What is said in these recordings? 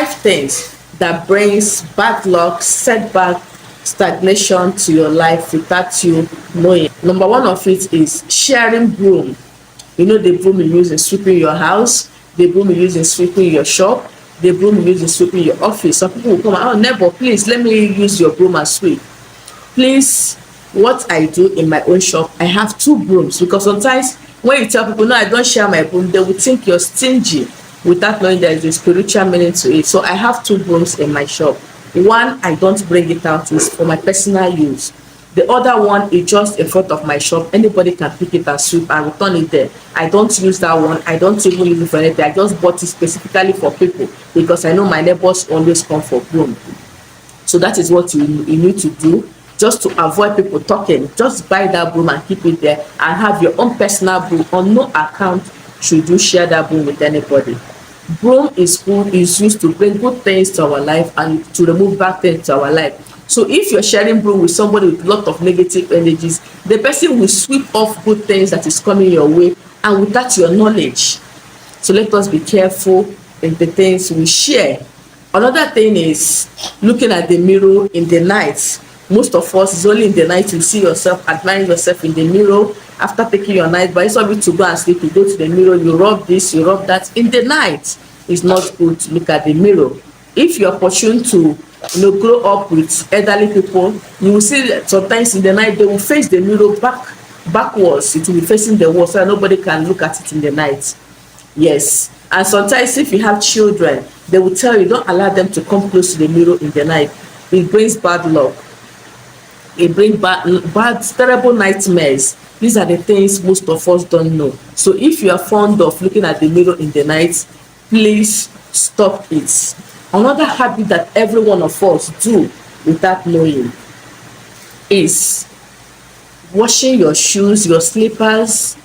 5 things that brings bad luck, setback, stagnation to your life without you knowing. Number one of it is sharing broom. You know, the broom you use in sweeping your house, the broom you use in sweeping your shop, the broom you use in sweeping your office. Some people will come, oh neighbor, please let me use your broom and sweep. Please, what I do in my own shop, I have 2 brooms, because sometimes when you tell people no, I don't share my broom, they will think you're stingy without knowing there is a spiritual meaning to it. So I have 2 brooms in my shop. One, I don't bring it out, is for my personal use. The other one is just in front of my shop. Anybody can pick it and sweep and return it there. I don't use that one. I don't even use it for anything. I just bought it specifically for people because I know my neighbors always come for broom. So that is what you need to do, just to avoid people talking. Just buy that broom and keep it there and have your own personal broom. On no account should you share that broom with anybody. Broom is used to bring good things to our life and to remove bad things to our life. So if you're sharing broom with somebody with a lot of negative energies, the person will sweep off good things that is coming your way and without your knowledge. So let us be careful in the things we share. Another thing is looking at the mirror in the night. Most of us, it's only in the night you see yourself, admiring yourself in the mirror after taking your night bath. It's not to go and sleep, you go to the mirror, you rub this, you rub that. In the night, it's not good to look at the mirror. If you're opportune to grow up with elderly people, you will see that sometimes in the night they will face the mirror backwards. It will be facing the wall so that nobody can look at it in the night. Yes. And sometimes if you have children, they will tell you don't allow them to come close to the mirror in the night. It brings bad luck. It brings bad, terrible nightmares. These are the things most of us don't know. So if you are fond of looking at the mirror in the night, please stop it. Another habit that every one of us do without knowing is washing your shoes, your slippers,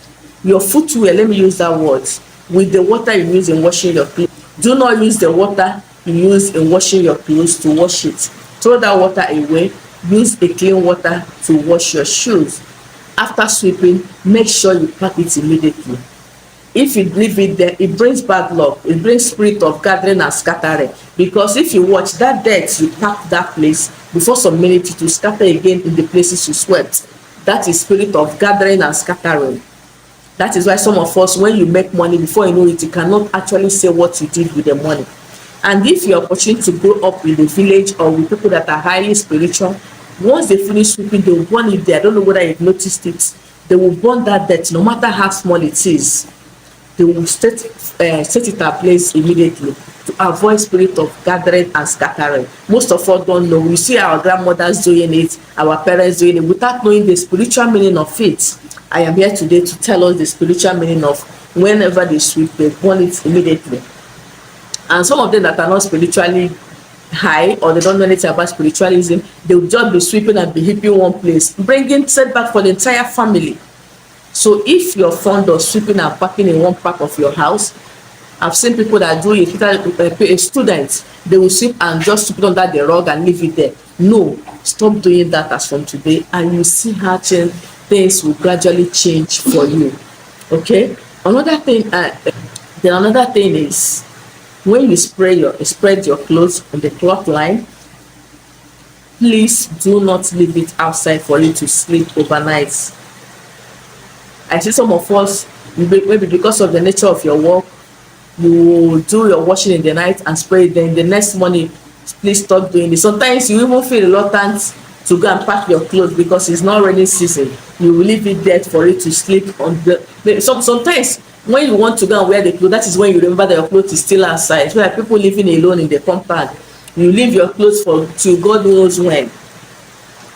your footwear, let me use that word, with the water you use in washing your clothes. Do not use the water you use in washing your clothes to wash it. Throw that water away. Use a clean water to wash your shoes. After sweeping, make sure you pack it immediately. If you leave it there, it brings bad luck. It brings spirit of gathering and scattering. Because if you watch that dirt, you pack that place, before some minutes it will scatter again in the places you swept. That is spirit of gathering and scattering. That is why some of us, when you make money, before you know it, you cannot actually say what you did with the money. And if you're opportunity to grow up in the village or with people that are highly spiritual, once they finish sweeping, they will burn it there. I don't know whether you've noticed it. They will burn that dirt, no matter how small it is. They will set it ablaze immediately to avoid spirit of gathering and scattering. Most of us don't know. We see our grandmothers doing it, our parents doing it, without knowing the spiritual meaning of it. I am here today to tell us the spiritual meaning of whenever they sweep, they burn it immediately. And some of them that are not spiritually high or they don't know anything about spiritualism, they will just be sweeping and be heaping one place, bringing setback for the entire family. So if you're fond of sweeping and packing in one part of your house, I've seen people that do it, a student, they will sweep and just sweep it under the rug and leave it there. No, stop doing that as from today, and you see how things will gradually change for you. Okay? Another thing is when you spread your clothes on the cloth line, please do not leave it outside for you to sleep overnight. I see some of us, maybe because of the nature of your work, you will do your washing in the night and spray it, then the next morning, please stop doing it. Sometimes you even feel reluctant to go and pack your clothes because it's not rainy season. You will leave it there for it to sleep on the. Sometimes when you want to go and wear the clothes, that is when you remember that your clothes is still outside. So like people living alone in the compound, you leave your clothes till God knows when.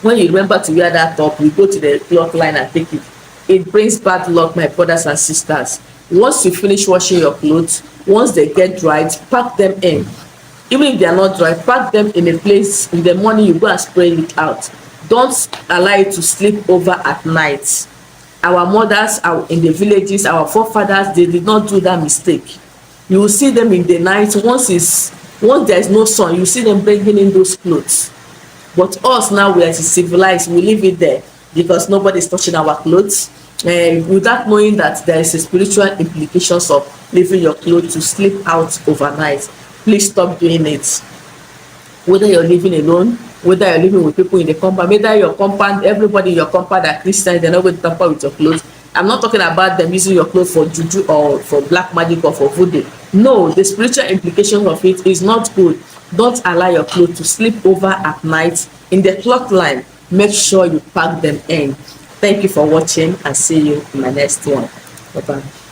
When you remember to wear that top, you go to the cloth line and take it. It brings bad luck, my brothers and sisters. Once you finish washing your clothes, once they get dried, pack them in. Even if they are not dry, pack them in a place. In the morning, you go and spray it out. Don't allow it to sleep over at night. Our mothers in the villages, our forefathers, they did not do that mistake. You will see them in the night. Once there is no sun, you see them bringing in those clothes. But us now, we are civilized. We leave it there because nobody is touching our clothes. Without knowing that there is a spiritual implications of leaving your clothes to sleep out overnight. please stop doing it. Whether you're living alone, whether you're living with people in the compound, whether your compound, everybody in your compound are Christians, they're not going to tamper with your clothes. I'm not talking about them using your clothes for juju or for black magic or for voodoo. No, the spiritual implication of it is not good. Don't allow your clothes to sleep over at night. In the cloth line, make sure you pack them in. Thank you for watching and see you in my next one. Bye bye.